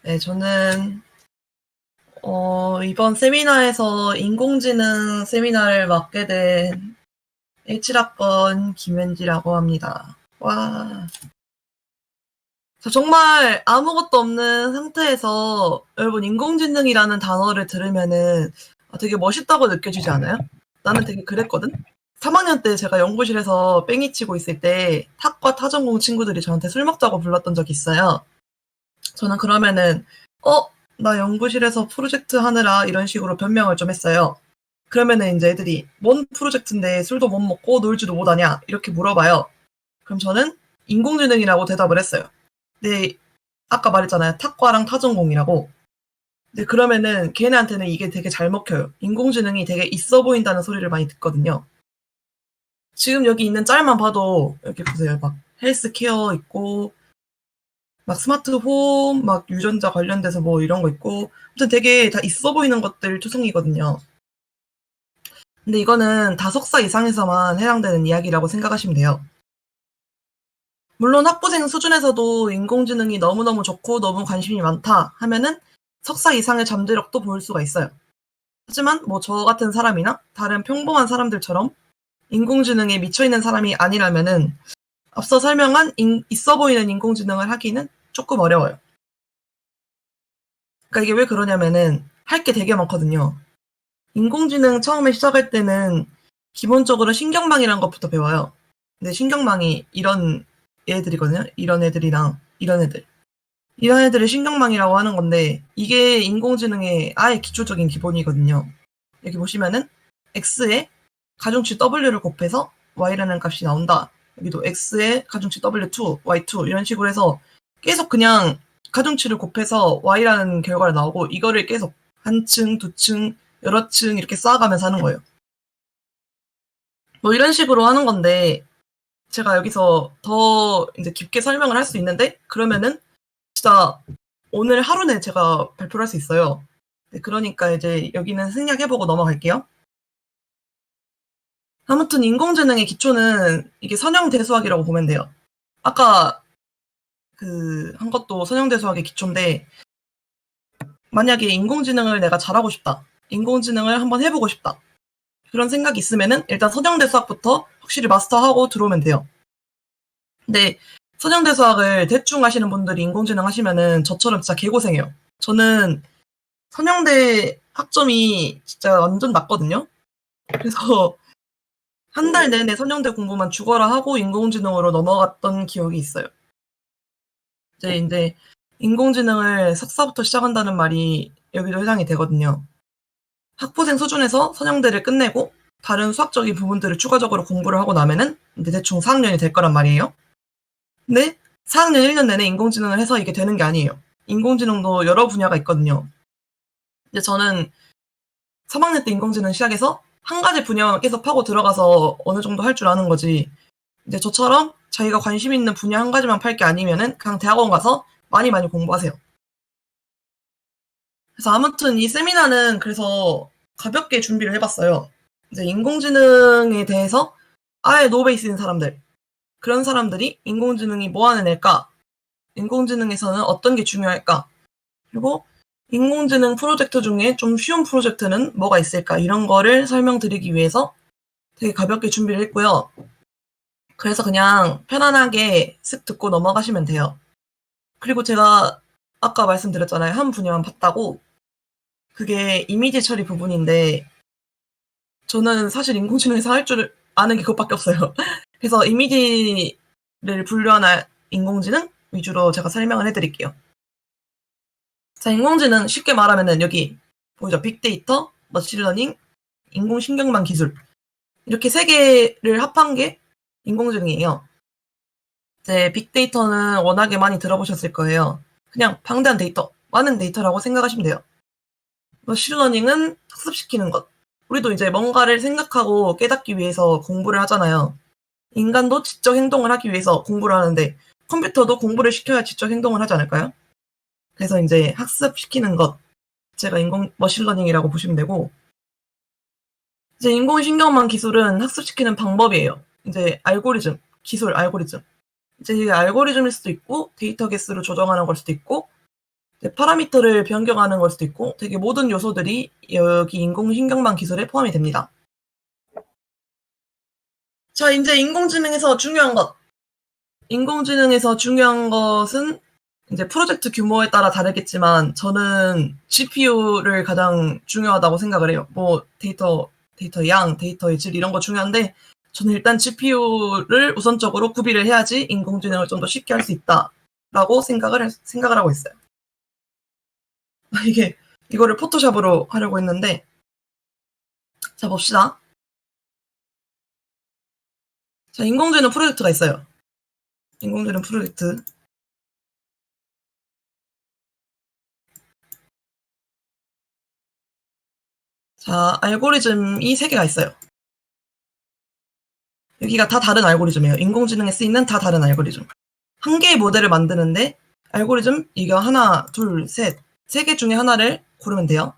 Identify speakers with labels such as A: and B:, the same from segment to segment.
A: 네, 저는 이번 세미나에서 인공지능 세미나를 맡게 된 17학번 김현지라고 합니다. 와. 저 정말 아무것도 없는 상태에서 여러분 인공지능이라는 단어를 들으면은 되게 멋있다고 느껴지지 않아요? 나는 되게 그랬거든? 3학년 때 제가 연구실에서 뺑이 치고 있을 때 탁과 타전공 친구들이 저한테 술 먹자고 불렀던 적이 있어요. 저는 그러면은 나 연구실에서 프로젝트 하느라 이런 식으로 변명을 좀 했어요. 그러면은 이제 애들이 뭔 프로젝트인데 술도 못 먹고 놀지도 못하냐 이렇게 물어봐요. 그럼 저는 인공지능이라고 대답을 했어요. 근데 아까 말했잖아요. 탁과랑 타전공이라고. 근데 그러면은 걔네한테는 이게 되게 잘 먹혀요. 인공지능이 되게 있어 보인다는 소리를 많이 듣거든요. 지금 여기 있는 짤만 봐도 여기 보세요. 막 헬스케어 있고 막 스마트홈, 막 유전자 관련돼서 뭐 이런 거 있고 아무튼 되게 다 있어 보이는 것들 투성이거든요. 근데 이거는 다 석사 이상에서만 해당되는 이야기라고 생각하시면 돼요. 물론 학부생 수준에서도 인공지능이 너무너무 좋고 너무 관심이 많다 하면은 석사 이상의 잠재력도 보일 수가 있어요. 하지만 뭐 저 같은 사람이나 다른 평범한 사람들처럼 인공지능에 미쳐있는 사람이 아니라면은 앞서 설명한 있어 보이는 인공지능을 하기는 조금 어려워요. 그러니까 이게 왜 그러냐면은 할 게 되게 많거든요. 인공지능 처음에 시작할 때는 기본적으로 신경망이라는 것부터 배워요. 근데 신경망이 이런 애들이거든요. 이런 애들이랑 이런 애들. 이런 애들을 신경망이라고 하는 건데 이게 인공지능의 아예 기초적인 기본이거든요. 여기 보시면은 x에 가중치 w를 곱해서 y라는 값이 나온다. 여기도 x에 가중치 w2, y2 이런 식으로 해서 계속 그냥 가중치를 곱해서 y라는 결과가 나오고 이거를 계속 한 층, 두 층, 여러 층 이렇게 쌓아가면서 하는 거예요. 뭐 이런 식으로 하는 건데 제가 여기서 더 이제 깊게 설명을 할 수 있는데 그러면은 진짜 오늘 하루 내에 제가 발표를 할 수 있어요. 네, 그러니까 이제 여기는 생략해보고 넘어갈게요. 아무튼 인공지능의 기초는 이게 선형대수학이라고 보면 돼요. 아까 한 것도 선형대수학의 기초인데 만약에 인공지능을 내가 잘하고 싶다. 인공지능을 한번 해보고 싶다. 그런 생각이 있으면은 일단 선형대수학부터 확실히 마스터하고 들어오면 돼요. 근데 선형대수학을 대충 하시는 분들이 인공지능 하시면은 저처럼 진짜 개고생해요. 저는 선형대 학점이 진짜 완전 낮거든요. 그래서 한 달 내내 선형대 공부만 죽어라 하고 인공지능으로 넘어갔던 기억이 있어요. 이제 인공지능을 석사부터 시작한다는 말이 여기도 해당이 되거든요. 학부생 수준에서 선형대를 끝내고 다른 수학적인 부분들을 추가적으로 공부를 하고 나면은 이제 대충 4학년이 될 거란 말이에요. 근데 4학년 1년 내내 인공지능을 해서 이게 되는 게 아니에요. 인공지능도 여러 분야가 있거든요. 이제 저는 3학년 때 인공지능 시작해서 한 가지 분야만 계속 파고 들어가서 어느 정도 할 줄 아는 거지. 이제 저처럼 자기가 관심 있는 분야 한 가지만 팔 게 아니면은 그냥 대학원 가서 많이 공부하세요. 그래서 아무튼 이 세미나는 그래서 가볍게 준비를 해봤어요. 이제 인공지능에 대해서 아예 노베이스인 사람들, 그런 사람들이 인공지능이 뭐 하는 애일까? 인공지능에서는 어떤 게 중요할까? 그리고 인공지능 프로젝트 중에 좀 쉬운 프로젝트는 뭐가 있을까? 이런 거를 설명드리기 위해서 되게 가볍게 준비를 했고요. 그래서 그냥 편안하게 쓱 듣고 넘어가시면 돼요. 그리고 제가 아까 말씀드렸잖아요. 한 분야만 봤다고. 그게 이미지 처리 부분인데 저는 사실 인공지능에서 할 줄 아는 게 그것밖에 없어요. 그래서 이미지를 분류하는 인공지능 위주로 제가 설명을 해드릴게요. 자, 인공지능 쉽게 말하면은 여기 보이죠? 빅데이터, 머신러닝, 인공신경망 기술 이렇게 세 개를 합한 게 인공지능이에요. 이제 빅데이터는 워낙에 많이 들어보셨을 거예요. 그냥 방대한 데이터, 많은 데이터라고 생각하시면 돼요. 머신러닝은 학습시키는 것. 우리도 이제 뭔가를 생각하고 깨닫기 위해서 공부를 하잖아요. 인간도 지적 행동을 하기 위해서 공부를 하는데 컴퓨터도 공부를 시켜야 지적 행동을 하지 않을까요? 그래서 이제 학습시키는 것, 제가 머신러닝이라고 보시면 되고 이제 인공신경망 기술은 학습시키는 방법이에요. 이제 알고리즘, 기술 알고리즘. 이제 이게 알고리즘일 수도 있고 데이터 개수를 조정하는 걸 수도 있고 파라미터를 변경하는 걸 수도 있고 되게 모든 요소들이 여기 인공신경망 기술에 포함이 됩니다. 자, 이제 인공지능에서 중요한 것. 인공지능에서 중요한 것은 이제 프로젝트 규모에 따라 다르겠지만 저는 GPU를 가장 중요하다고 생각을 해요. 뭐 데이터의 양, 데이터의 질 이런 거 중요한데 저는 일단 GPU를 우선적으로 구비를 해야지 인공지능을 좀 더 쉽게 할 수 있다라고 생각을 하고 있어요. 이거를 포토샵으로 하려고 했는데 자, 봅시다. 자, 인공지능 프로젝트가 있어요. 인공지능 프로젝트. 자, 알고리즘이 3개가 있어요. 여기가 다 다른 알고리즘이에요. 인공지능에 쓰이는 다 다른 알고리즘. 한 개의 모델을 만드는데 알고리즘 이거 하나, 둘, 셋, 3개 중에 하나를 고르면 돼요.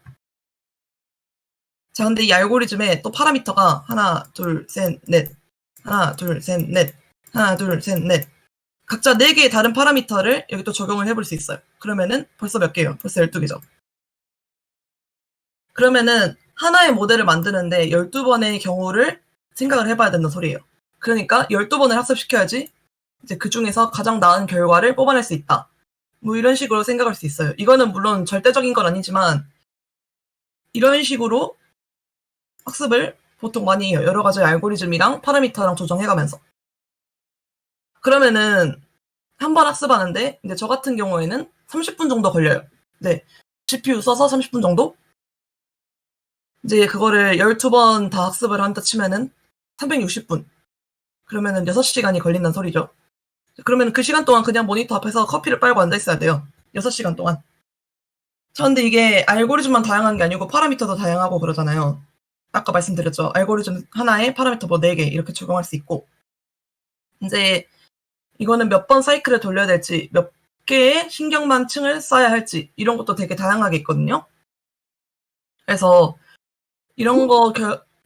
A: 자, 근데 이 알고리즘에 또 파라미터가 하나, 둘, 셋, 넷, 하나, 둘, 셋, 넷, 하나, 둘, 셋, 넷. 각자 4개의 다른 파라미터를 여기 또 적용을 해볼 수 있어요. 그러면은 벌써 몇 개예요? 벌써 12개죠. 그러면은 하나의 모델을 만드는데 12번의 경우를 생각을 해봐야 된다는 소리예요. 그러니까 12번을 학습시켜야지 이제 그 중에서 가장 나은 결과를 뽑아낼 수 있다. 뭐 이런 식으로 생각할 수 있어요. 이거는 물론 절대적인 건 아니지만 이런 식으로 학습을 보통 많이 해요. 여러 가지 알고리즘이랑 파라미터랑 조정해가면서. 그러면은 한 번 학습하는데 근데 저 같은 경우에는 30분 정도 걸려요. 네. GPU 써서 30분 정도? 이제 그거를 12번 다 학습을 한다 치면은 360분. 그러면은 6시간이 걸린다는 소리죠. 그러면 그 시간 동안 그냥 모니터 앞에서 커피를 빨고 앉아 있어야 돼요. 6시간 동안. 자, 근데 이게 알고리즘만 다양한 게 아니고 파라미터도 다양하고 그러잖아요. 아까 말씀드렸죠. 알고리즘 하나에 파라미터 뭐 4개 이렇게 적용할 수 있고. 이제 이거는 몇 번 사이클을 돌려야 될지, 몇 개의 신경망층을 써야 할지 이런 것도 되게 다양하게 있거든요. 그래서 이런 거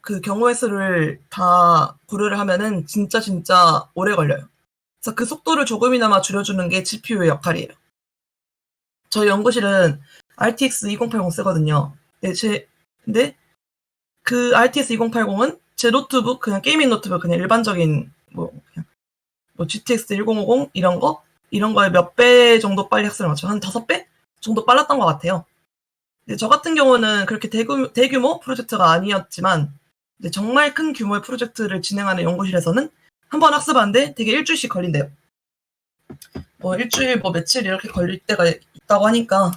A: 그 경우의 수를 다 고려를 하면은 진짜 오래 걸려요. 그래서 그 속도를 조금이나마 줄여주는 게 GPU의 역할이에요. 저희 연구실은 RTX 2080 쓰거든요. 네, 근데 그 RTX 2080은 제 노트북, 그냥 게이밍 노트북, 그냥 일반적인 그냥 GTX 1050 이런 거에 몇 배 정도 빨리 학습을 맞춰요. 한 5배 정도 빨랐던 것 같아요. 근데 저 같은 경우는 그렇게 대규모 프로젝트가 아니었지만 정말 큰 규모의 프로젝트를 진행하는 연구실에서는 한 번 학습하는데 되게 일주일씩 걸린대요. 뭐 일주일, 뭐 며칠 이렇게 걸릴 때가 있다고 하니까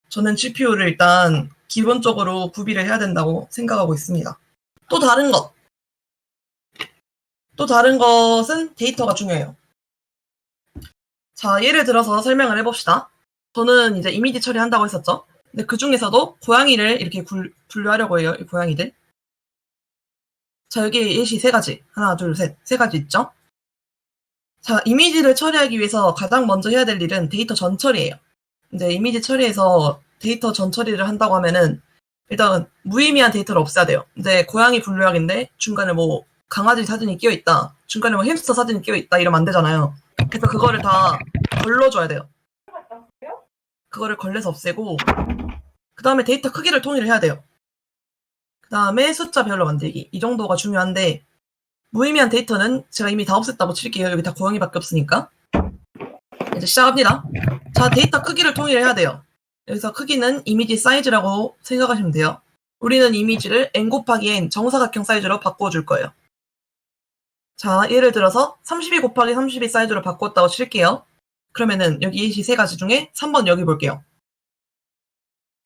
A: 저는 GPU를 일단 기본적으로 구비를 해야 된다고 생각하고 있습니다. 또 다른 것은 데이터가 중요해요. 자, 예를 들어서 설명을 해봅시다. 저는 이제 이미지 처리한다고 했었죠. 근데 그 중에서도 고양이를 이렇게 분류하려고 해요. 이 고양이들. 자, 여기 예시 3가지. 하나, 둘, 셋. 3가지 있죠? 자, 이미지를 처리하기 위해서 가장 먼저 해야 될 일은 데이터 전처리예요. 이제 이미지 처리에서 데이터 전처리를 한다고 하면은 일단 무의미한 데이터를 없애야 돼요. 이제 고양이 분류학인데 중간에 뭐 강아지 사진이 끼어 있다. 중간에 뭐 햄스터 사진이 끼어 있다. 이러면 안 되잖아요. 그래서 그거를 다 걸러줘야 돼요. 그거를 걸려서 없애고 그 다음에 데이터 크기를 통일을 해야 돼요. 그 다음에 숫자별로 만들기. 이 정도가 중요한데 무의미한 데이터는 제가 이미 다 없앴다고 칠게요. 여기 다 고양이밖에 없으니까. 이제 시작합니다. 자, 데이터 크기를 통일해야 돼요. 여기서 크기는 이미지 사이즈라고 생각하시면 돼요. 우리는 이미지를 n 곱하기 n 정사각형 사이즈로 바꿔줄 거예요. 자, 예를 들어서 32 곱하기 32 사이즈로 바꿨다고 칠게요. 그러면은 여기 이 3가지 중에 3번 여기 볼게요.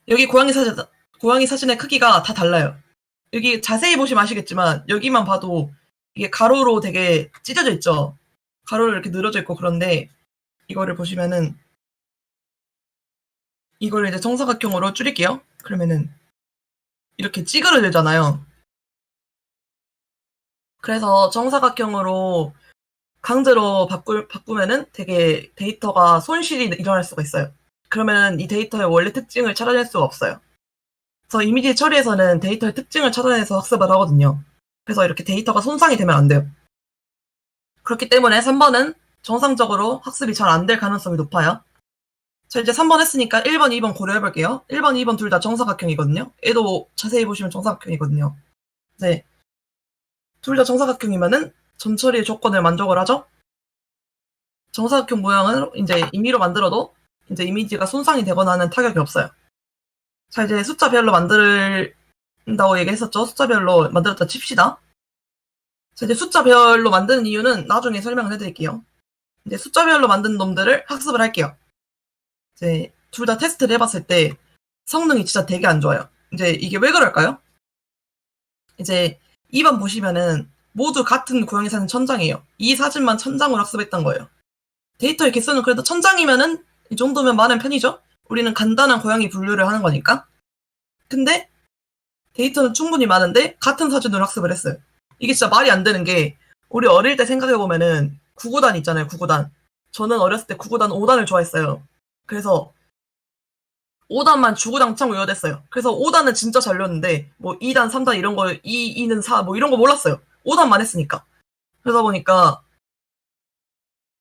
A: 여기 고양이 사진의 크기가 다 달라요. 여기 자세히 보시면 아시겠지만 여기만 봐도 이게 가로로 되게 찢어져 있죠. 가로로 이렇게 늘어져 있고 그런데 이거를 보시면은 이거를 이제 정사각형으로 줄일게요. 그러면은 이렇게 찌그러지잖아요. 그래서 정사각형으로 강제로 바꾸면은 되게 데이터가 손실이 일어날 수가 있어요. 그러면 이 데이터의 원래 특징을 찾아낼 수가 없어요. 그래서 이미지 처리에서는 데이터의 특징을 찾아내서 학습을 하거든요. 그래서 이렇게 데이터가 손상이 되면 안 돼요. 그렇기 때문에 3번은 정상적으로 학습이 잘 안 될 가능성이 높아요. 자, 이제 3번 했으니까 1번, 2번 고려해볼게요. 1번, 2번 둘 다 정사각형이거든요. 얘도 자세히 보시면 정사각형이거든요. 네. 둘 다 정사각형이면은 점처리의 조건을 만족을 하죠? 정사각형 모양을 이제 임의로 만들어도 이제 이미지가 손상이 되거나 하는 타격이 없어요. 자, 이제 숫자별로 만든다고 얘기했었죠? 숫자별로 만들었다 칩시다. 자, 이제 숫자별로 만드는 이유는 나중에 설명을 해드릴게요. 이제 숫자별로 만든 놈들을 학습을 할게요. 이제 둘 다 테스트를 해봤을 때 성능이 진짜 되게 안 좋아요. 이제 이게 왜 그럴까요? 이제 2번 보시면은 모두 같은 고양이 사진 1000장이에요. 이 사진만 1000장으로 학습했던 거예요. 데이터의 개수는 그래도 1000장이면은 이 정도면 많은 편이죠? 우리는 간단한 고양이 분류를 하는 거니까. 근데 데이터는 충분히 많은데 같은 사진으로 학습을 했어요. 이게 진짜 말이 안 되는 게 우리 어릴 때 생각해보면은 구구단 있잖아요. 구구단. 저는 어렸을 때 구구단 5단을 좋아했어요. 그래서 5단만 주구장창 외워댔어요. 그래서 5단은 진짜 잘 외웠는데 뭐 2단, 3단 이런 거 2는 4 뭐 이런 거 몰랐어요. 5단만 했으니까. 그러다 보니까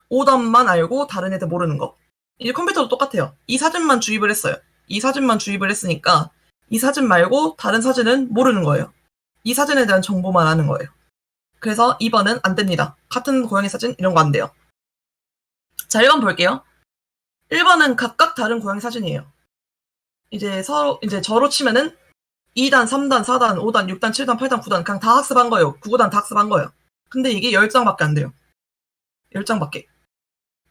A: 5단만 알고 다른 애들 모르는 거. 이제 컴퓨터도 똑같아요. 이 사진만 주입을 했어요. 이 사진만 주입을 했으니까 이 사진 말고 다른 사진은 모르는 거예요. 이 사진에 대한 정보만 아는 거예요. 그래서 2번은 안 됩니다. 같은 고양이 사진 이런 거 안 돼요. 자, 1번 볼게요. 1번은 각각 다른 고양이 사진이에요. 이제 저로 치면은 2단, 3단, 4단, 5단, 6단, 7단, 8단, 9단 그냥 다 학습한 거예요. 9단 다 학습한 거예요. 근데 이게 10장밖에 안 돼요. 10장밖에.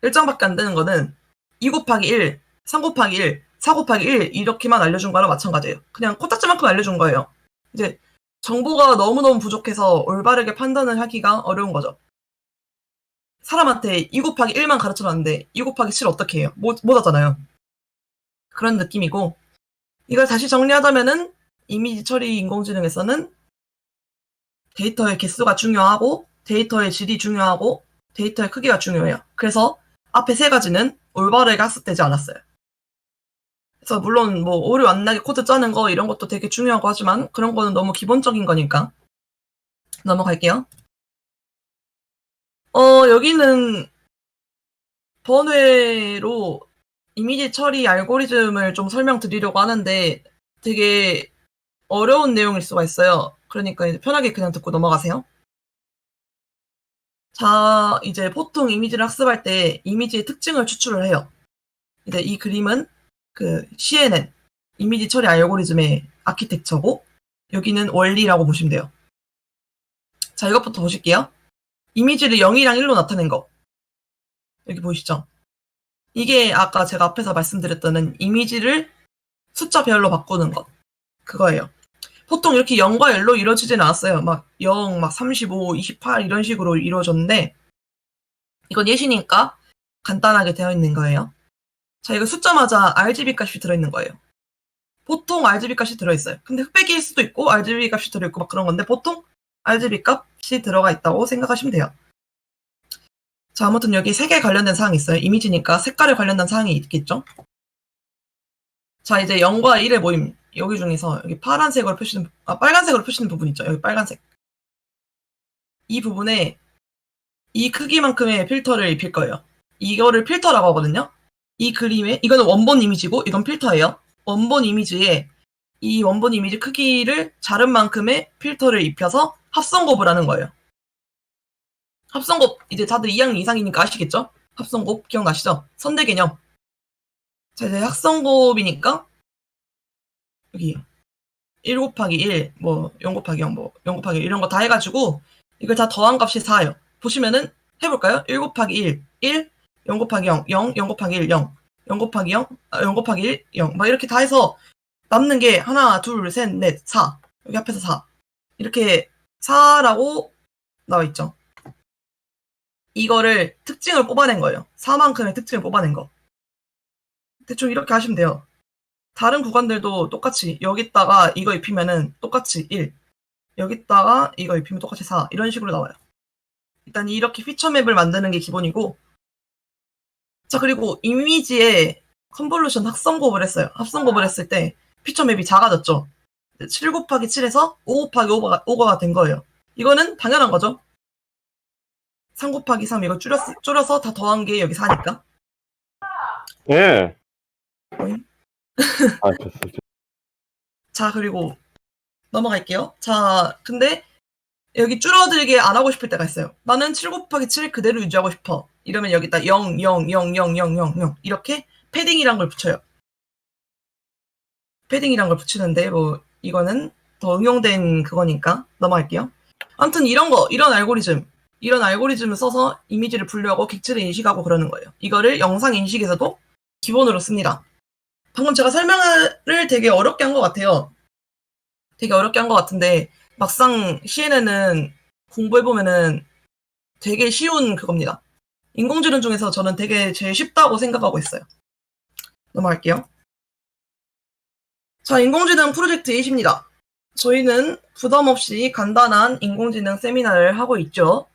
A: 10장밖에 안 되는 거는 2 곱하기 1, 3 곱하기 1, 4 곱하기 1 이렇게만 알려준 거랑 마찬가지예요. 그냥 코딱지만큼 알려준 거예요. 이제 정보가 너무너무 부족해서 올바르게 판단을 하기가 어려운 거죠. 사람한테 2 곱하기 1만 가르쳐놨는데 2 곱하기 7 어떻게 해요? 못 하잖아요. 그런 느낌이고 이걸 다시 정리하자면은 이미지 처리 인공지능에서는 데이터의 개수가 중요하고 데이터의 질이 중요하고 데이터의 크기가 중요해요. 그래서 앞에 세 가지는 올바르게 학습되지 않았어요. 그래서 물론 뭐 오류 안 나게 코드 짜는 거 이런 것도 되게 중요하고 하지만 그런 거는 너무 기본적인 거니까 넘어갈게요. 여기는 번외로 이미지 처리 알고리즘을 좀 설명드리려고 하는데 되게 어려운 내용일 수가 있어요. 그러니까 이제 편하게 그냥 듣고 넘어가세요. 자, 이제 보통 이미지를 학습할 때 이미지의 특징을 추출을 해요. 이제 이 그림은 그 CNN, 이미지 처리 알고리즘의 아키텍처고 여기는 원리라고 보시면 돼요. 자, 이것부터 보실게요. 이미지를 0이랑 1로 나타낸 거. 여기 보이시죠? 이게 아까 제가 앞에서 말씀드렸던 이미지를 숫자별로 바꾸는 것. 그거예요. 보통 이렇게 0과 1로 이루어지진 않았어요. 막 0, 막 35, 28 이런 식으로 이루어졌는데 이건 예시니까 간단하게 되어 있는 거예요. 자, 이거 숫자마다 RGB 값이 들어있는 거예요. 보통 RGB 값이 들어있어요. 근데 흑백일 수도 있고 RGB 값이 들어있고 막 그런 건데 보통 RGB 값이 들어가 있다고 생각하시면 돼요. 자, 아무튼 여기 색에 관련된 사항이 있어요. 이미지니까 색깔에 관련된 사항이 있겠죠. 자, 이제 0과 1의 모임. 여기 중에서 여기 파란색으로 표시는 빨간색으로 표시는 부분 있죠. 여기 빨간색. 이 부분에 이 크기만큼의 필터를 입힐 거예요. 이거를 필터라고 하거든요. 이 그림에 이거는 원본 이미지고 이건 필터예요. 원본 이미지에 이 원본 이미지 크기를 자른 만큼의 필터를 입혀서 합성곱을 하는 거예요. 합성곱 이제 다들 2학년 이상이니까 아시겠죠? 합성곱 기억나시죠? 선대 개념. 자, 이제 합성곱이니까 여기 1 곱하기 1, 뭐 0 곱하기 0, 뭐 0 곱하기 1 이런 거 다 해가지고 이걸 다 더한 값이 4예요. 보시면은 해볼까요? 1 곱하기 1, 1, 0 곱하기 0, 0, 0 곱하기 1, 0, 0 곱하기 0, 0 곱하기 1, 0. 막 이렇게 다 해서 남는 게 하나, 둘, 셋, 넷, 4. 여기 앞에서 4. 이렇게 4라고 나와 있죠. 이거를 특징을 뽑아낸 거예요. 4만큼의 특징을 뽑아낸 거. 대충 이렇게 하시면 돼요. 다른 구간들도 똑같이 여기다가 이거 입히면은 똑같이 1. 여기다가 이거 입히면 똑같이 4. 이런 식으로 나와요. 일단 이렇게 피처맵을 만드는 게 기본이고 자, 그리고 이미지에 컨볼루션 합성곱을 했어요. 합성곱을 했을 때 피처맵이 작아졌죠. 7 곱하기 7에서 5 곱하기 5가 된 거예요. 이거는 당연한 거죠. 3 곱하기 3 이거 줄여서 다 더한 게 여기 4니까.
B: 예. 아, 좋습니다.
A: 자, 그리고 넘어갈게요. 자, 근데 여기 줄어들게 안 하고 싶을 때가 있어요. 나는 7 곱하기 7 그대로 유지하고 싶어. 이러면 여기다 0, 0, 0, 0, 0, 0, 0 이렇게 패딩이란 걸 붙여요. 패딩이란 걸 붙이는데 뭐 이거는 더 응용된 그거니까 넘어갈게요. 아무튼 이런 알고리즘을 써서 이미지를 분류하고 객체를 인식하고 그러는 거예요. 이거를 영상 인식에서도 기본으로 씁니다. 방금 제가 설명을 되게 어렵게 한 것 같아요. 되게 어렵게 한 것 같은데 막상 CNN은 공부해보면은 되게 쉬운 그겁니다. 인공지능 중에서 저는 되게 제일 쉽다고 생각하고 있어요. 넘어갈게요. 자, 인공지능 프로젝트 1입니다. 저희는 부담 없이 간단한 인공지능 세미나를 하고 있죠.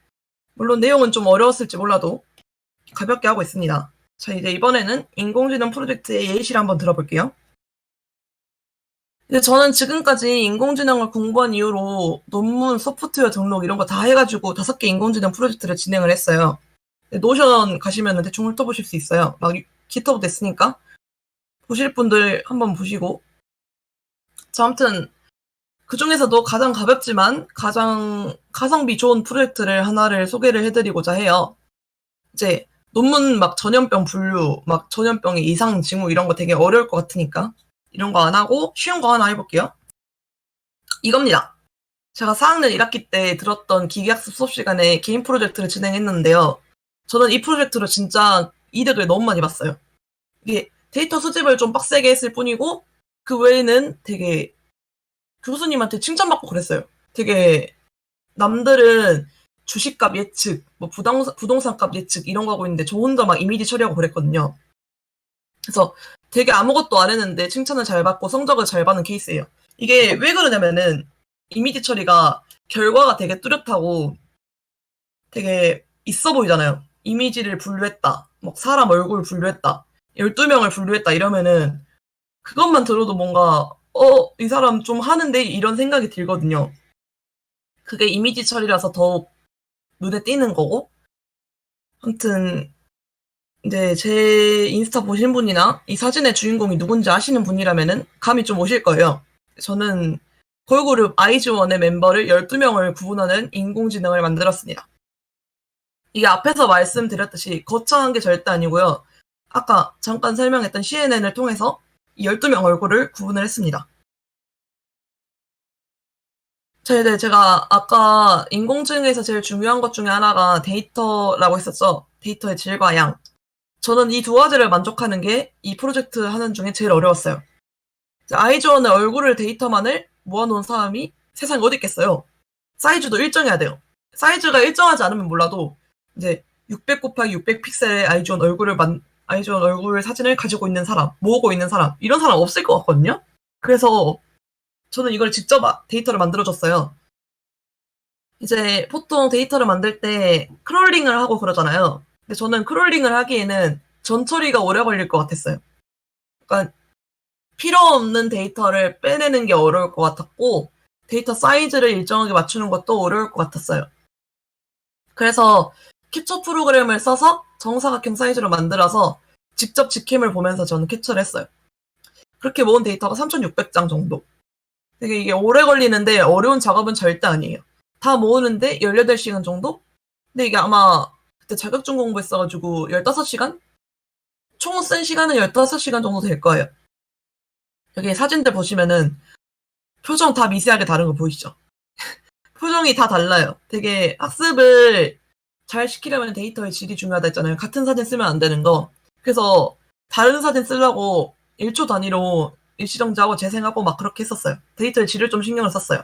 A: 물론 내용은 좀 어려웠을지 몰라도 가볍게 하고 있습니다. 자, 이제 이번에는 인공지능 프로젝트의 예시를 한번 들어볼게요. 저는 지금까지 인공지능을 공부한 이후로 논문, 소프트웨어 등록 이런 거 다 해가지고 5개 인공지능 프로젝트를 진행을 했어요. 노션 가시면 대충 훑어보실 수 있어요. 막 기터브 됐으니까 보실 분들 한번 보시고. 자, 아무튼 그 중에서도 가장 가볍지만 가장 가성비 좋은 프로젝트를 하나를 소개를 해드리고자 해요. 이제 논문 막 전염병 분류, 막 전염병의 이상 징후 이런 거 되게 어려울 것 같으니까 이런 거 안 하고 쉬운 거 하나 해볼게요. 이겁니다. 제가 4학년 1학기 때 들었던 기계학습 수업 시간에 개인 프로젝트를 진행했는데요. 저는 이 프로젝트로 진짜 이득을 너무 많이 봤어요. 이게 데이터 수집을 좀 빡세게 했을 뿐이고 그 외에는 되게 교수님한테 칭찬받고 그랬어요. 되게 남들은 주식값 예측, 뭐 부동산값 예측 이런 거 하고 있는데 저 혼자 막 이미지 처리하고 그랬거든요. 그래서 되게 아무것도 안 했는데 칭찬을 잘 받고 성적을 잘 받는 케이스예요. 이게 왜 그러냐면은 이미지 처리가 결과가 되게 뚜렷하고 되게 있어 보이잖아요. 이미지를 분류했다. 뭐 사람 얼굴 분류했다. 12명을 분류했다 이러면은 그것만 들어도 뭔가 이 사람 좀 하는데 이런 생각이 들거든요. 그게 이미지 처리라서 더 눈에 띄는 거고. 아무튼 이제 제 인스타 보신 분이나 이 사진의 주인공이 누군지 아시는 분이라면은 감이 좀 오실 거예요. 저는 걸그룹 아이즈원의 멤버를 12명을 구분하는 인공지능을 만들었습니다. 이게 앞에서 말씀드렸듯이 거창한 게 절대 아니고요. 아까 잠깐 설명했던 CNN을 통해서 이 12명 얼굴을 구분을 했습니다. 제가 아까 인공지능에서 제일 중요한 것 중에 하나가 데이터라고 했었죠. 데이터의 질과 양. 저는 이 두 가지를 만족하는 게 이 프로젝트 하는 중에 제일 어려웠어요. 아이즈원의 얼굴을 데이터만을 모아놓은 사람이 세상에 어디 있겠어요. 사이즈도 일정해야 돼요. 사이즈가 일정하지 않으면 몰라도 이제 600 곱하기 600 픽셀의 아이즈원 얼굴 사진을 가지고 있는 사람, 모으고 있는 사람, 이런 사람 없을 것 같거든요. 그래서 저는 이걸 직접 데이터를 만들어줬어요. 이제 보통 데이터를 만들 때 크롤링을 하고 그러잖아요. 근데 저는 크롤링을 하기에는 전처리가 오래 걸릴 것 같았어요. 그러니까 필요 없는 데이터를 빼내는 게 어려울 것 같았고 데이터 사이즈를 일정하게 맞추는 것도 어려울 것 같았어요. 그래서 캡처 프로그램을 써서 정사각형 사이즈로 만들어서 직접 직캠을 보면서 저는 캡처를 했어요. 그렇게 모은 데이터가 3,600장 정도. 되게 이게 오래 걸리는데 어려운 작업은 절대 아니에요. 다 모으는데 18시간 정도? 근데 이게 아마 그때 자격증 공부했어가지고 15시간? 총 쓴 시간은 15시간 정도 될 거예요. 여기 사진들 보시면은 표정 다 미세하게 다른 거 보이시죠? 표정이 다 달라요. 되게 학습을 잘 시키려면 데이터의 질이 중요하다 했잖아요. 같은 사진 쓰면 안 되는 거. 그래서 다른 사진 쓰려고 1초 단위로 일시정지하고 재생하고 막 그렇게 했었어요. 데이터의 질을 좀 신경을 썼어요.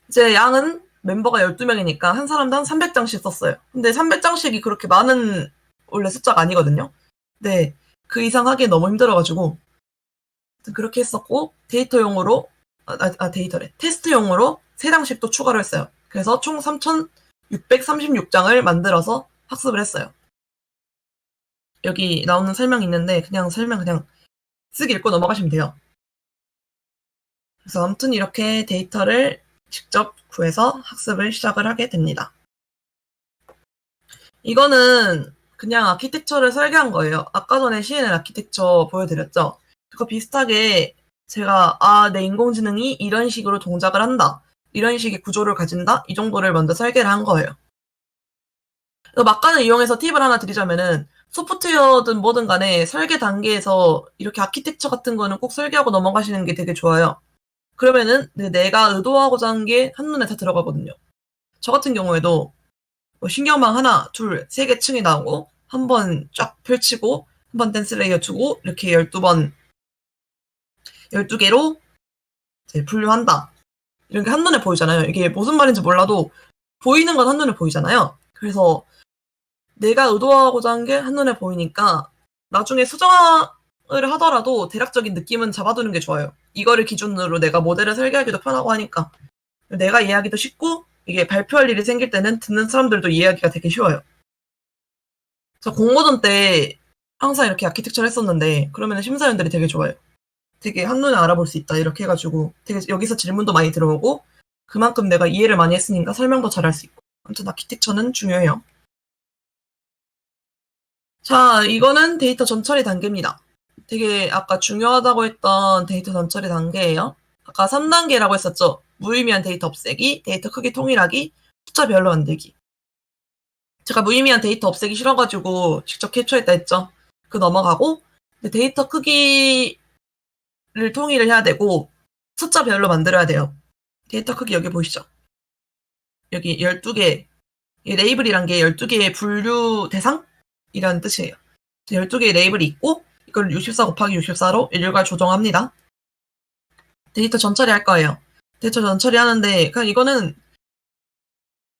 A: 이제 양은 멤버가 12명이니까 한 사람당 300장씩 썼어요. 근데 300장씩이 그렇게 많은 원래 숫자가 아니거든요. 네, 그 이상 하기 너무 힘들어가지고 그렇게 했었고 데이터용으로 데이터래. 테스트용으로 3장씩 또 추가를 했어요. 그래서 총 3,636장을 만들어서 학습을 했어요. 여기 나오는 설명이 있는데 그냥 쓱 읽고 넘어가시면 돼요. 그래서 아무튼 이렇게 데이터를 직접 구해서 학습을 시작을 하게 됩니다. 이거는 그냥 아키텍처를 설계한 거예요. 아까 전에 CNN 아키텍처 보여드렸죠? 그거 비슷하게 제가 내 인공지능이 이런 식으로 동작을 한다. 이런 식의 구조를 가진다. 이 정도를 먼저 설계를 한 거예요. 막간을 이용해서 팁을 하나 드리자면은 소프트웨어든 뭐든 간에 설계 단계에서 이렇게 아키텍처 같은 거는 꼭 설계하고 넘어가시는 게 되게 좋아요. 그러면은 내가 의도하고자 한 게 한눈에 다 들어가거든요. 저 같은 경우에도 뭐 신경망 하나, 둘, 3개 층이 나오고 한 번 쫙 펼치고 한 번 댄스 레이어 주고 이렇게 12번 12개로 이제 분류한다. 이런 게 한눈에 보이잖아요. 이게 무슨 말인지 몰라도 보이는 건 한눈에 보이잖아요. 그래서 내가 의도하고자 한 게 한눈에 보이니까 나중에 수정을 하더라도 대략적인 느낌은 잡아두는 게 좋아요. 이거를 기준으로 내가 모델을 설계하기도 편하고 하니까 내가 이해하기도 쉽고 이게 발표할 일이 생길 때는 듣는 사람들도 이해하기가 되게 쉬워요. 저 공모전 때 항상 이렇게 아키텍처를 했었는데 그러면 심사위원들이 되게 좋아요. 되게 한눈에 알아볼 수 있다 이렇게 해가지고 되게 여기서 질문도 많이 들어오고 그만큼 내가 이해를 많이 했으니까 설명도 잘할 수 있고 아무튼 아키텍처는 중요해요. 자, 이거는 데이터 전처리 단계입니다. 되게 아까 중요하다고 했던 데이터 전처리 단계예요. 아까 3단계라고 했었죠. 무의미한 데이터 없애기, 데이터 크기 통일하기, 숫자별로 만들기. 제가 무의미한 데이터 없애기 싫어가지고 직접 캡처했다 했죠. 그 넘어가고 데이터 크기를 통일을 해야 되고 숫자별로 만들어야 돼요. 데이터 크기 여기 보이시죠? 여기 12개 레이블이란 게 12개의 분류 대상이라는 뜻이에요. 12개의 레이블이 있고 이걸 64 곱하기 64로 일괄 조정합니다. 데이터 전처리 할 거예요. 데이터 전처리 하는데 그냥 이거는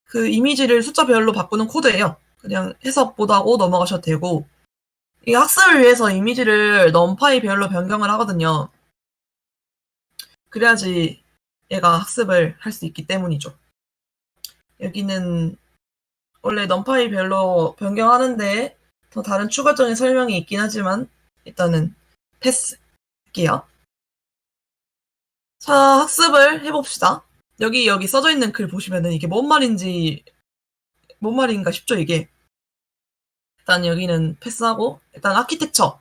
A: 그 이미지를 숫자별로 바꾸는 코드예요. 그냥 해석 보다고 넘어가셔도 되고 이 학습을 위해서 이미지를 넘파이별로 변경을 하거든요. 그래야지 얘가 학습을 할 수 있기 때문이죠. 여기는 원래 넘파이별로 변경하는데 더 다른 추가적인 설명이 있긴 하지만 일단은 패스할게요. 자, 학습을 해봅시다. 여기 써져 있는 글 보시면은 이게 뭔 말인가 싶죠, 이게. 일단 여기는 패스하고, 일단 아키텍처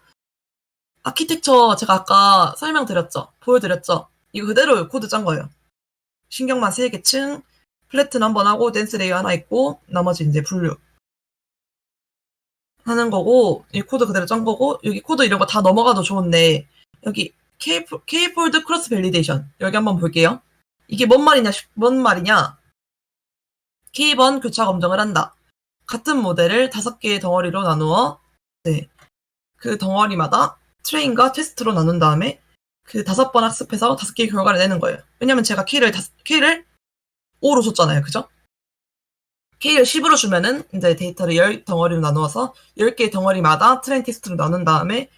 A: 제가 아까 설명드렸죠? 보여드렸죠? 이거 그대로 코드 짠 거예요. 신경만 3개 층, 플래튼 한번 하고, 댄스 레이어 하나 있고, 나머지 이제 분류. 하는 거고, 이 코드 그대로 짠 거고, 여기 코드 이런 거 다 넘어가도 좋은데, 여기 K폴드 크로스 밸리데이션. 여기 한번 볼게요. 이게 뭔 말이냐? K번 교차 검정을 한다. 같은 모델을 5개의 덩어리로 나누어, 그 덩어리마다 트레인과 테스트로 나눈 다음에 그 5번 학습해서 5개의 결과를 내는 거예요. 왜냐면 제가 K를 5로 줬잖아요. 그죠? K를 10으로 주면은 이제 데이터를 10덩어리로 나누어서 10개의 덩어리마다 트레인 테스트로 나눈 다음에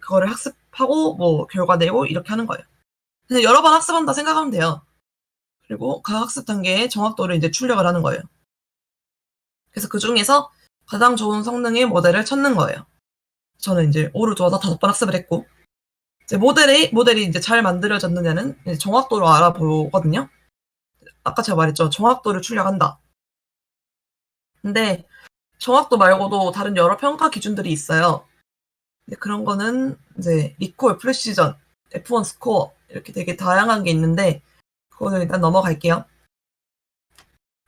A: 그거를 학습하고 뭐 결과 내고 이렇게 하는 거예요. 그냥 여러 번 학습한다 생각하면 돼요. 그리고 각 학습 단계의 정확도를 이제 출력을 하는 거예요. 그래서 그 중에서 가장 좋은 성능의 모델을 찾는 거예요. 저는 이제 5를 두어서 5번 학습을 했고, 이제 모델이 이제 잘 만들어졌느냐는 이제 정확도로 알아보거든요. 아까 제가 말했죠. 정확도를 출력한다. 근데 정확도 말고도 다른 여러 평가 기준들이 있어요. 근데 그런 거는 이제 리콜, 프레시전, F1 스코어 이렇게 되게 다양한 게 있는데 그거는 일단 넘어갈게요.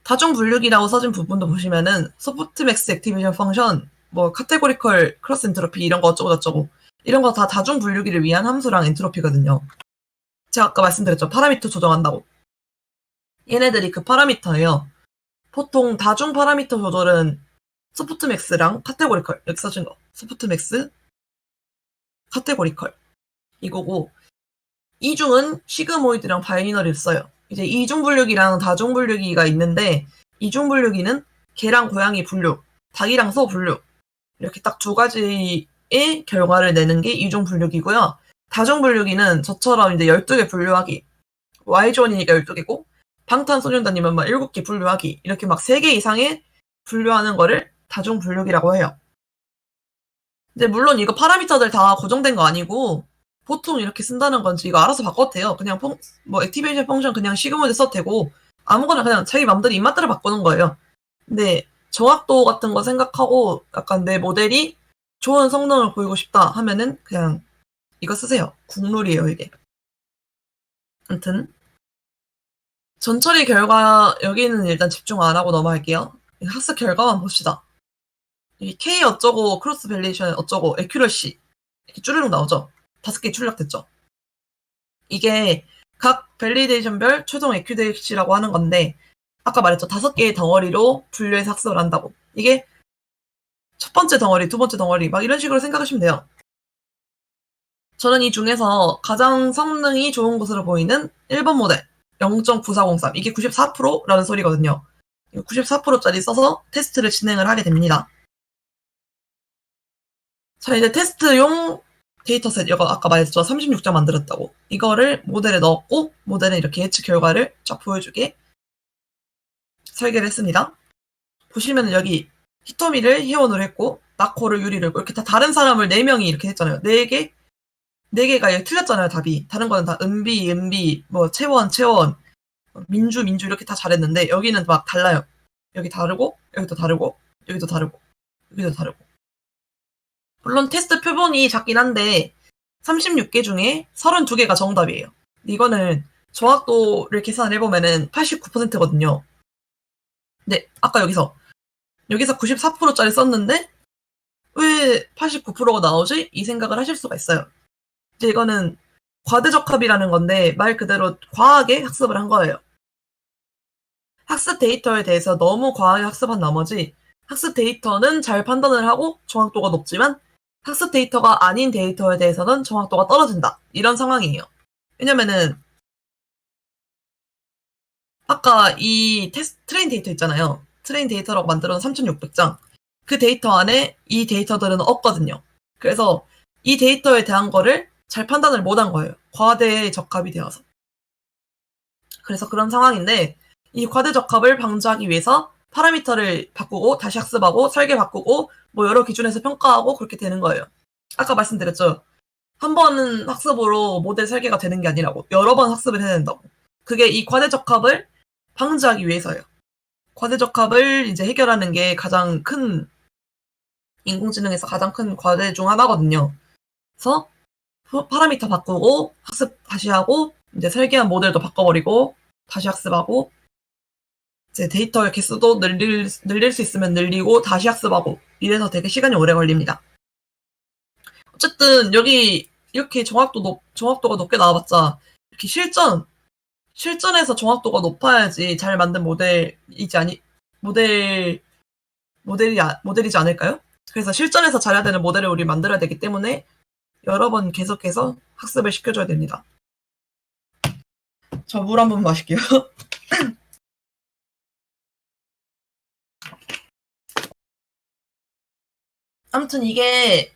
A: 다중 분류기라고 써진 부분도 보시면은 소프트맥스 액티베이션 펑션, 뭐 카테고리컬 크로스 엔트로피 이런 거 어쩌고 저쩌고 이런 거 다 다중 분류기를 위한 함수랑 엔트로피거든요. 제가 아까 말씀드렸죠. 파라미터 조정한다고. 얘네들이 그 파라미터예요. 보통 다중 파라미터 조절은 소프트맥스랑 카테고리컬 여기 써진 거 소프트맥스 카테고리컬 이거고 이중은 시그모이드랑 바이너리를 써요. 이제 이중 분류기랑 다중 분류기가 있는데 이중 분류기는 개랑 고양이 분류, 닭이랑 소 분류 이렇게 딱 2가지의 결과를 내는 게 이중 분류기고요. 다중 분류기는 저처럼 이제 12개 분류하기, Y존이니까 12개고 방탄소년단이면 막 7개 분류하기 이렇게 막 3개 이상의 분류하는 거를 다중 분류기라고 해요. 근데 물론 이거 파라미터들 다 고정된 거 아니고 보통 이렇게 쓴다는 건지 이거 알아서 바꿔도 돼요. 그냥 뭐 액티베이션 펑션 그냥 시그모드 써도 되고 아무거나 그냥 자기 맘대로 입맛대로 바꾸는 거예요. 근데 정확도 같은 거 생각하고 약간 내 모델이 좋은 성능을 보이고 싶다 하면은 그냥 이거 쓰세요. 국룰이에요, 이게. 아무튼 전처리 결과 여기는 일단 집중 안 하고 넘어갈게요. 학습 결과만 봅시다. 이 K 어쩌고 크로스 밸리에이션 어쩌고 에큐러시 이렇게 쭈르륵 나오죠. 5개 출력됐죠. 이게 각 밸리데이션별 최종 에큐러시라고 하는 건데 아까 말했죠. 5개의 덩어리로 분류해서 학습을 한다고. 이게 첫 번째 덩어리, 두 번째 덩어리 막 이런 식으로 생각하시면 돼요. 저는 이 중에서 가장 성능이 좋은 것으로 보이는 1번 모델 0.9403 이게 94%라는 소리거든요. 94%짜리 써서 테스트를 진행을 하게 됩니다. 자, 이제 테스트용 데이터셋, 이거 아까 말했죠. 36장 만들었다고. 이거를 모델에 넣었고, 모델은 이렇게 예측 결과를 쫙 보여주게 설계를 했습니다. 보시면 여기 히토미를 회원으로 했고, 나코를 유리를 했고, 이렇게 다 다른 사람을 4명이 이렇게 했잖아요. 4개가 틀렸잖아요, 답이. 다른 거는 다 은비, 뭐, 채원, 민주 이렇게 다 잘했는데, 여기는 막 달라요. 여기 다르고, 여기도 다르고, 여기도 다르고, 여기도 다르고. 물론 테스트 표본이 작긴 한데 36개 중에 32개가 정답이에요. 이거는 정확도를 계산을 해보면은 89%거든요. 근데 아까 여기서 94%짜리 썼는데 왜 89%가 나오지? 이 생각을 하실 수가 있어요. 이제 이거는 과대적합이라는 건데 말 그대로 과하게 학습을 한 거예요. 학습 데이터에 대해서 너무 과하게 학습한 나머지 학습 데이터는 잘 판단을 하고 정확도가 높지만 학습 데이터가 아닌 데이터에 대해서는 정확도가 떨어진다. 이런 상황이에요. 왜냐면은 아까 이 트레인 데이터 있잖아요. 트레인 데이터라고 만들어 놓은 3600장. 그 데이터 안에 이 데이터들은 없거든요. 그래서 이 데이터에 대한 거를 잘 판단을 못한 거예요. 과대 적합이 되어서. 그래서 그런 상황인데 이 과대 적합을 방지하기 위해서 파라미터를 바꾸고 다시 학습하고 설계 바꾸고 뭐 여러 기준에서 평가하고 그렇게 되는 거예요. 아까 말씀드렸죠. 한 번은 학습으로 모델 설계가 되는 게 아니라고 여러 번 학습을 해야 된다고. 그게 이 과대적합을 방지하기 위해서예요. 과대적합을 이제 해결하는 게 가장 큰 인공지능에서 가장 큰 과제 중 하나거든요. 그래서 파라미터 바꾸고 학습 다시 하고 이제 설계한 모델도 바꿔버리고 다시 학습하고 이제 데이터의 개수도 늘릴 수 있으면 늘리고 다시 학습하고 이래서 되게 시간이 오래 걸립니다. 어쨌든 여기 이렇게 정확도가 높게 나와봤자 이렇게 실전에서 정확도가 높아야지 잘 만든 모델이지 않을까요? 그래서 실전에서 잘해야 되는 모델을 우리 만들어야 되기 때문에 여러 번 계속해서 학습을 시켜줘야 됩니다. 저 물 한 번 마실게요. 아무튼 이게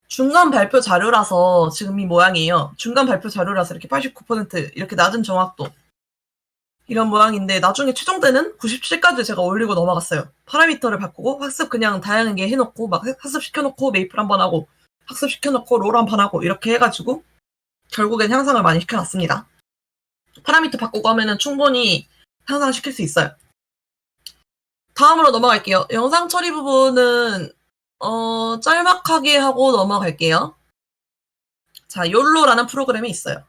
A: 중간 발표 자료라서 지금 이 모양이에요. 중간 발표 자료라서 이렇게 89% 이렇게 낮은 정확도 이런 모양인데 나중에 최종되는 97까지 제가 올리고 넘어갔어요. 파라미터를 바꾸고 학습 그냥 다양하게 해놓고 막 학습 시켜놓고 메이플 한번 하고 학습 시켜놓고 롤 한 번 하고 이렇게 해가지고 결국엔 향상을 많이 시켜놨습니다. 파라미터 바꾸고 하면은 충분히 향상시킬 수 있어요. 다음으로 넘어갈게요. 영상 처리 부분은 짤막하게 하고 넘어갈게요. 자, 욜로라는 프로그램이 있어요.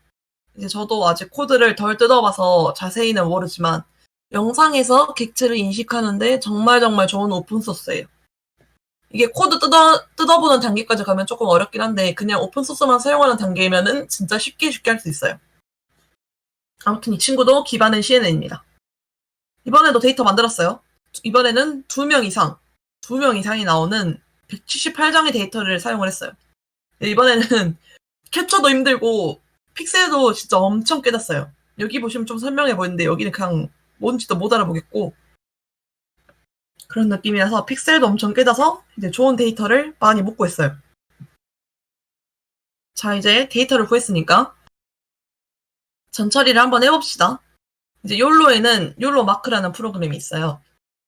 A: 이제 저도 아직 코드를 덜 뜯어봐서 자세히는 모르지만 영상에서 객체를 인식하는데 정말 좋은 오픈소스예요. 이게 코드 뜯어보는 단계까지 가면 조금 어렵긴 한데 그냥 오픈소스만 사용하는 단계면은 진짜 쉽게 할 수 있어요. 아무튼 이 친구도 기반은 CNN입니다. 이번에도 데이터 만들었어요. 이번에는 2명 이상이 나오는 178장의 데이터를 사용을 했어요. 이번에는 캡처도 힘들고 픽셀도 진짜 엄청 깨졌어요. 여기 보시면 좀 설명해 보이는데 여기는 그냥 뭔지도 못 알아보겠고 그런 느낌이라서 픽셀도 엄청 깨져서 이제 좋은 데이터를 많이 못 구했어요. 자, 이제 데이터를 구했으니까 전처리를 한번 해봅시다. 이제 욜로에는 욜로 마크라는 프로그램이 있어요.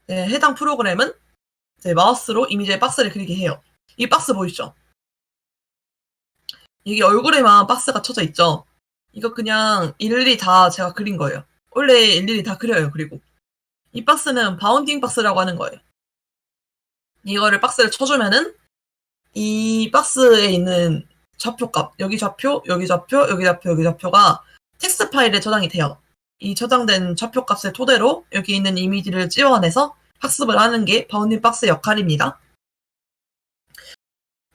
A: 네, 해당 프로그램은 이제 마우스로 이미지의 박스를 그리게 해요. 이 박스 보이시죠? 이게 얼굴에만 박스가 쳐져 있죠? 이거 그냥 일일이 다 제가 그린 거예요. 원래 일일이 다 그려요, 그리고. 이 박스는 바운딩 박스라고 하는 거예요. 이거를 박스를 쳐주면은 이 박스에 있는 좌표값, 여기 좌표, 여기 좌표, 여기 좌표, 여기 좌표가 텍스트 파일에 저장이 돼요. 이 저장된 좌표값을 토대로 여기 있는 이미지를 찍어내서 학습을 하는 게 바운딩 박스의 역할입니다.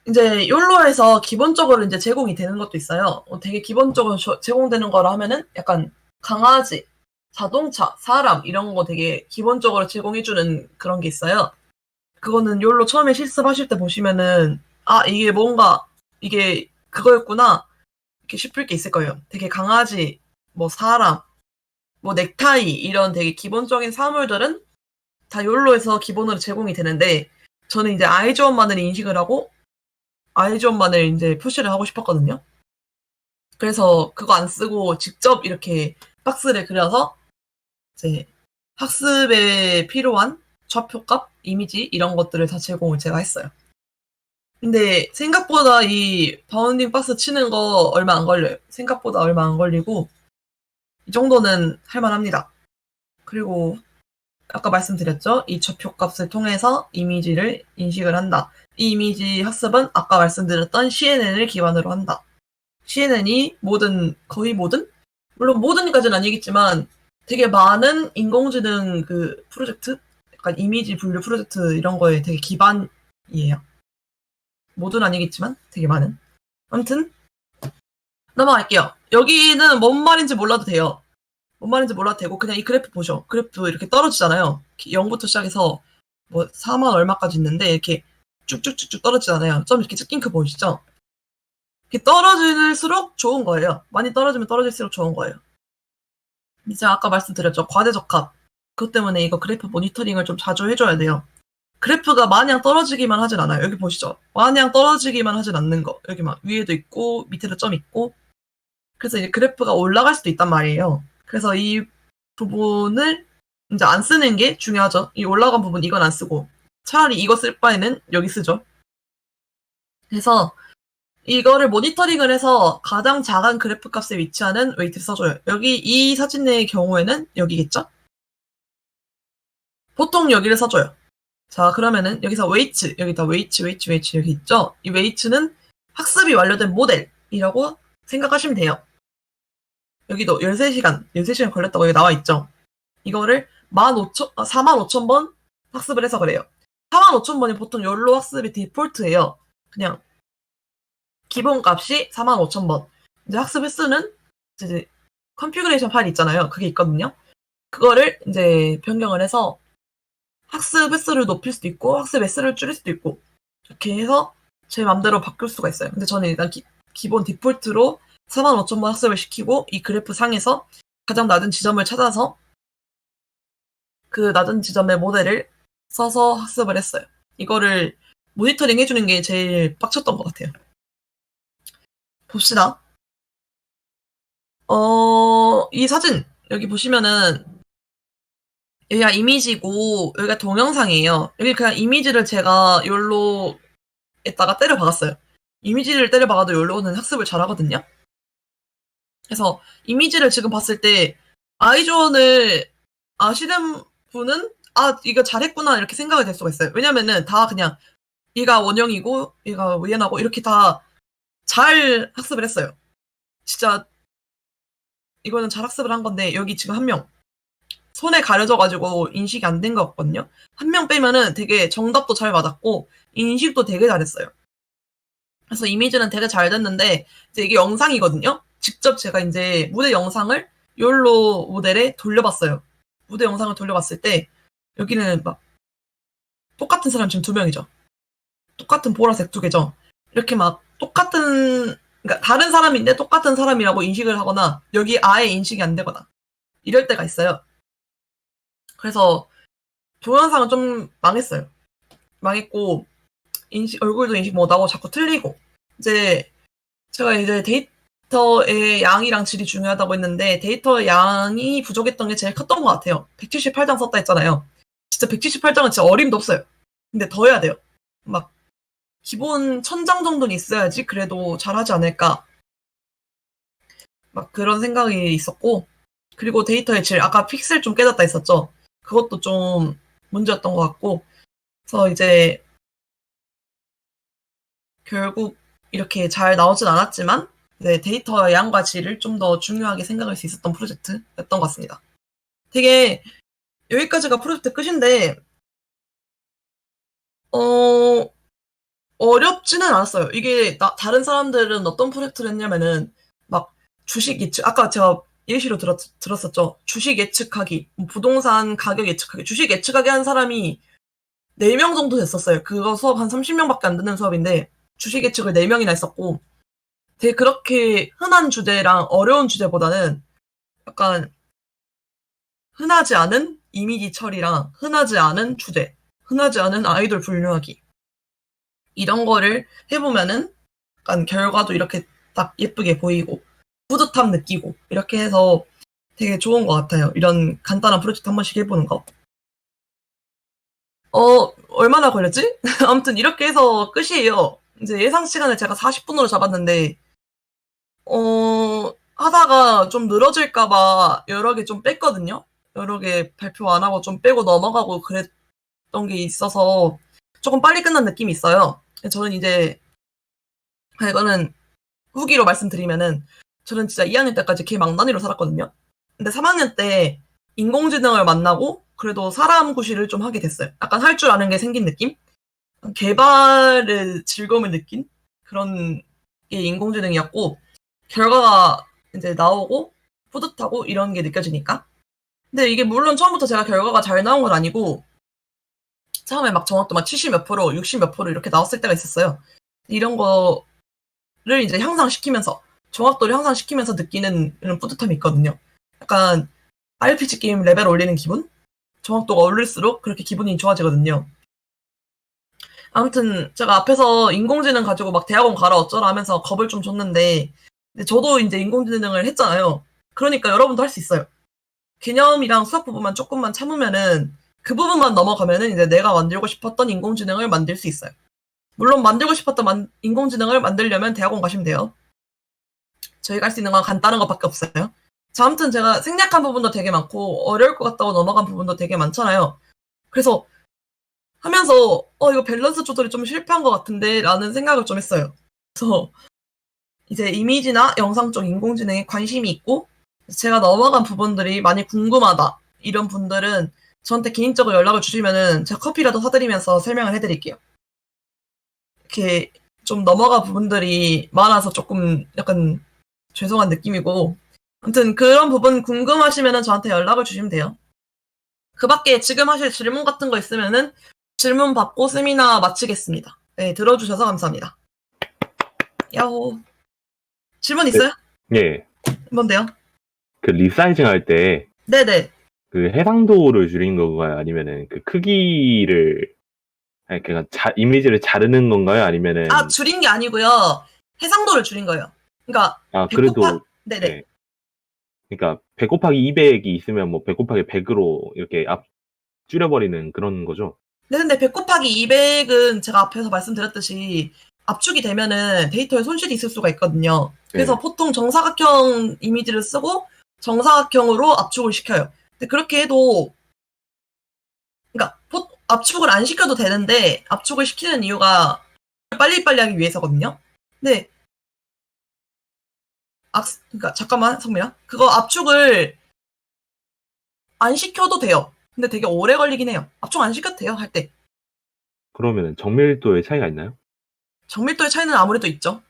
A: 이제 욜로에서 기본적으로 이제 제공이 되는 것도 있어요. 되게 기본적으로 제공되는 거라 하면은 약간 강아지, 자동차, 사람 이런 거 되게 기본적으로 제공해주는 그런 게 있어요. 그거는 욜로 처음에 실습하실 때 보시면은 이게 뭔가 이게 그거였구나 이렇게 싶을 게 있을 거예요. 되게 강아지, 뭐 사람, 뭐 넥타이 이런 되게 기본적인 사물들은 다 욜로에서 기본으로 제공이 되는데 저는 이제 아이즈원만을 인식을 하고 아이즈원만을 이제 표시를 하고 싶었거든요. 그래서 그거 안 쓰고 직접 이렇게 박스를 그려서 이제 학습에 필요한 좌표값, 이미지 이런 것들을 다 제공을 제가 했어요. 근데 생각보다 이 바운딩 박스 치는 거 얼마 안 걸려요. 생각보다 얼마 안 걸리고 이 정도는 할만합니다. 그리고 아까 말씀드렸죠? 이 좌표값을 통해서 이미지를 인식을 한다. 이 이미지 학습은 아까 말씀드렸던 CNN을 기반으로 한다. CNN이 거의 모든? 물론 모든까지는 아니겠지만 되게 많은 인공지능 그 프로젝트? 약간 이미지 분류 프로젝트 이런 거에 되게 기반이에요. 모두는 아니겠지만 되게 많은. 아무튼 넘어갈게요. 여기는 뭔 말인지 몰라도 돼요. 뭔 말인지 몰라도 되고 그냥 이 그래프 보죠. 그래프 이렇게 떨어지잖아요. 0부터 시작해서 뭐 4만 얼마까지 있는데 이렇게 쭉쭉쭉쭉 떨어지잖아요. 좀 이렇게 찡크 보이시죠? 이렇게 떨어질수록 좋은 거예요. 많이 떨어지면 떨어질수록 좋은 거예요. 이제 아까 말씀드렸죠. 과대적합. 그것 때문에 이거 그래프 모니터링을 좀 자주 해줘야 돼요. 그래프가 마냥 떨어지기만 하진 않아요. 여기 보시죠. 마냥 떨어지기만 하진 않는 거. 여기 막 위에도 있고 밑에도 점 있고. 그래서 이제 그래프가 올라갈 수도 있단 말이에요. 그래서 이 부분을 이제 안 쓰는 게 중요하죠. 이 올라간 부분 이건 안 쓰고 차라리 이거 쓸 바에는 여기 쓰죠. 그래서 이거를 모니터링을 해서 가장 작은 그래프 값에 위치하는 웨이트를 써줘요. 여기 이 사진의 경우에는 여기겠죠? 보통 여기를 써줘요. 자, 그러면은 여기서 웨이트, 여기다 웨이트 여기 있죠? 이 웨이트는 학습이 완료된 모델이라고 생각하시면 돼요. 여기도 13시간 걸렸다고 여기 나와 있죠? 이거를 45,000번 학습을 해서 그래요. 45,000번이 보통 욜로 학습의 디폴트예요. 그냥 기본 값이 45,000번. 이제 학습 횟수는 이제 컨피그레이션 파일이 있잖아요. 그게 있거든요. 그거를 이제 변경을 해서 학습 횟수를 높일 수도 있고 학습 횟수를 줄일 수도 있고 이렇게 해서 제 맘대로 바꿀 수가 있어요. 근데 저는 일단 기본 디폴트로 45,000번 학습을 시키고 이 그래프 상에서 가장 낮은 지점을 찾아서 그 낮은 지점의 모델을 써서 학습을 했어요. 이거를 모니터링 해주는 게 제일 빡쳤던 것 같아요. 봅시다. 이 사진 여기 보시면은 여기가 이미지고 여기가 동영상이에요. 여기 그냥 이미지를 제가 욜로에다가 때려 박았어요. 이미지를 때려 박아도 욜로는 학습을 잘하거든요. 그래서 이미지를 지금 봤을 때 아이존을 아시는 분은 이거 잘했구나 이렇게 생각이 될 수가 있어요. 왜냐면은 다 그냥 얘가 원형이고 얘가 위엔하고 이렇게 다 잘 학습을 했어요. 진짜 이거는 잘 학습을 한 건데 여기 지금 한 명 손에 가려져가지고 인식이 안 된 것 같거든요. 한 명 빼면은 되게 정답도 잘 맞았고 인식도 되게 잘했어요. 그래서 이미지는 되게 잘 됐는데 이제 이게 영상이거든요. 직접 제가 이제 무대 영상을 욜로 모델에 돌려봤어요. 무대 영상을 돌려봤을 때 여기는 막 똑같은 사람 지금 2명이죠. 똑같은 보라색 2개죠. 이렇게 막 그러니까 다른 사람인데 똑같은 사람이라고 인식을 하거나 여기 아예 인식이 안 되거나 이럴 때가 있어요. 그래서 동영상은 좀 망했어요. 망했고 얼굴도 인식 못하고 자꾸 틀리고 이제 제가 이제 데이터의 양이랑 질이 중요하다고 했는데 데이터의 양이 부족했던 게 제일 컸던 것 같아요. 178장 썼다 했잖아요. 진짜 178장은 진짜 어림도 없어요. 근데 더 해야 돼요. 막 기본 1000장 정도는 있어야지 그래도 잘하지 않을까 막 그런 생각이 있었고 그리고 데이터의 질 아까 픽셀 좀 깨졌다 했었죠. 그것도 좀 문제였던 것 같고 그래서 이제 결국 이렇게 잘 나오진 않았지만 네, 데이터의 양과 질을 좀 더 중요하게 생각할 수 있었던 프로젝트였던 것 같습니다. 되게 여기까지가 프로젝트 끝인데 어렵지는 않았어요. 이게 다른 사람들은 어떤 프로젝트를 했냐면은 막 주식 예측 아까 제가 예시로 들었었죠. 주식 예측하기, 부동산 가격 예측하기. 주식 예측하기 한 사람이 4명 정도 됐었어요. 그거 수업 한 30명밖에 안 듣는 수업인데 주식 예측을 4명이나 했었고 되게 그렇게 흔한 주제랑 어려운 주제보다는 약간 흔하지 않은 이미지 처리랑 흔하지 않은 주제, 흔하지 않은 아이돌 분류하기 이런 거를 해보면은 약간 결과도 이렇게 딱 예쁘게 보이고 뿌듯함 느끼고 이렇게 해서 되게 좋은 것 같아요. 이런 간단한 프로젝트 한 번씩 해보는 거. 얼마나 걸렸지? 아무튼 이렇게 해서 끝이에요. 이제 예상 시간을 제가 40분으로 잡았는데 하다가 좀 늘어질까봐 여러 개 좀 뺐거든요. 여러 개 발표 안 하고 좀 빼고 넘어가고 그랬던 게 있어서 조금 빨리 끝난 느낌이 있어요. 저는 이제, 이거는 후기로 말씀드리면은, 저는 진짜 2학년 때까지 개 망나니로 살았거든요. 근데 3학년 때 인공지능을 만나고, 그래도 사람 구실을 좀 하게 됐어요. 약간 할 줄 아는 게 생긴 느낌? 개발의 즐거움을 느낀 그런 게 인공지능이었고, 결과가 이제 나오고 뿌듯하고 이런 게 느껴지니까. 근데 이게 물론 처음부터 제가 결과가 잘 나온 건 아니고 처음에 막 정확도 막 70 몇 프로, 60 몇 프로 이렇게 나왔을 때가 있었어요. 이런 거를 이제 향상시키면서 정확도를 향상시키면서 느끼는 이런 뿌듯함이 있거든요. 약간 RPG 게임 레벨 올리는 기분? 정확도가 올릴수록 그렇게 기분이 좋아지거든요. 아무튼 제가 앞에서 인공지능 가지고 막 대학원 가라 어쩌라 하면서 겁을 좀 줬는데 근데 저도 이제 인공지능을 했잖아요. 그러니까 여러분도 할 수 있어요. 개념이랑 수학 부분만 조금만 참으면은 그 부분만 넘어가면은 이제 내가 만들고 싶었던 인공지능을 만들 수 있어요. 물론 만들고 싶었던 인공지능을 만들려면 대학원 가시면 돼요. 저희가 할 수 있는 건 간단한 것밖에 없어요. 자, 아무튼 제가 생략한 부분도 되게 많고 어려울 것 같다고 넘어간 부분도 되게 많잖아요. 그래서 하면서 이거 밸런스 조절이 좀 실패한 것 같은데 라는 생각을 좀 했어요. 그래서 이제 이미지나 영상 쪽 인공지능에 관심이 있고 제가 넘어간 부분들이 많이 궁금하다 이런 분들은 저한테 개인적으로 연락을 주시면은 제가 커피라도 사드리면서 설명을 해드릴게요. 이렇게 좀 넘어간 부분들이 많아서 조금 약간 죄송한 느낌이고 아무튼 그런 부분 궁금하시면은 저한테 연락을 주시면 돼요. 그 밖에 지금 하실 질문 같은 거 있으면은 질문 받고 세미나 마치겠습니다. 네, 들어주셔서 감사합니다. 야호. 질문 있어요?
B: 예.
A: 뭔데요?
B: 그 리사이징 할 때
A: 네네.
B: 그 해상도를 줄인 건가요? 아니면은 그 크기를 그러니까 이미지를 자르는 건가요? 아니면은
A: 줄인 게 아니고요. 해상도를 줄인 거예요. 그러니까
B: 그래도
A: 네네.
B: 예. 그러니까 100 곱하기 200이 있으면 뭐 100 곱하기 100으로 이렇게 줄여버리는 그런 거죠?
A: 네, 근데 100 곱하기 200은 제가 앞에서 말씀드렸듯이 압축이 되면은 데이터에 손실이 있을 수가 있거든요. 그래서
B: 네.
A: 보통 정사각형 이미지를 쓰고 정사각형으로 압축을 시켜요. 근데 그렇게 해도 그러니까 압축을 안 시켜도 되는데 압축을 시키는 이유가 빨리빨리 하기 위해서거든요. 근데 그러니까 잠깐만 성미야. 그거 압축을 안 시켜도 돼요. 근데 되게 오래 걸리긴 해요. 압축 안 시켜도 돼요, 할 때.
B: 그러면은 정밀도의 차이가 있나요?
A: 정밀도의 차이는 아무래도 있죠.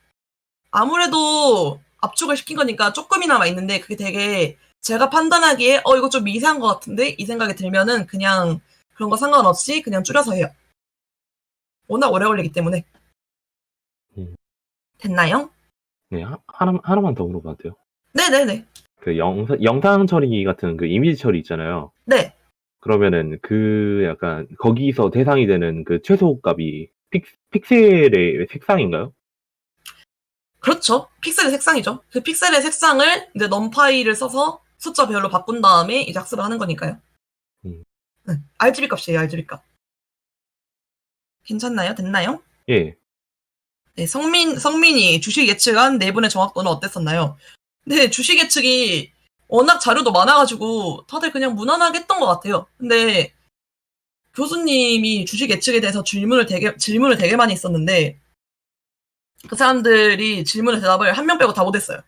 A: 아무래도 압축을 시킨 거니까 조금이나마 있는데 그게 되게 제가 판단하기에 이거 좀 미세한 것 같은데 이 생각이 들면은 그냥 그런 거 상관없이 그냥 줄여서 해요. 워낙 오래 걸리기 때문에. 됐나요?
B: 네, 하나만 더 물어봐도 돼요?
A: 네네네.
B: 그 영상 처리 같은 그 이미지 처리 있잖아요.
A: 네.
B: 그러면은 그 약간 거기서 대상이 되는 그 최소 값이 픽셀의 색상인가요?
A: 그렇죠. 픽셀의 색상이죠. 그 픽셀의 색상을 이제 넘파이를 써서 숫자별로 바꾼 다음에 이제 학습을 하는 거니까요. 네. RGB 값이에요, RGB 값. 괜찮나요? 됐나요?
B: 예.
A: 네, 성민이 주식 예측한 내분의 정확도는 어땠었나요? 네, 주식 예측이 워낙 자료도 많아가지고 다들 그냥 무난하게 했던 것 같아요. 근데 교수님이 주식 예측에 대해서 질문을 되게 많이 했었는데 그 사람들이 질문에 대답을 한 명 빼고 다 못했어요.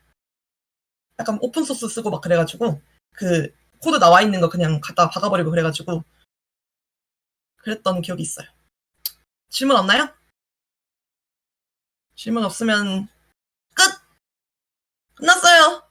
A: 약간 오픈소스 쓰고 막 그래가지고 그 코드 나와 있는 거 그냥 갖다 박아버리고 그래가지고 그랬던 기억이 있어요. 질문 없나요? 질문 없으면 끝! 끝났어요.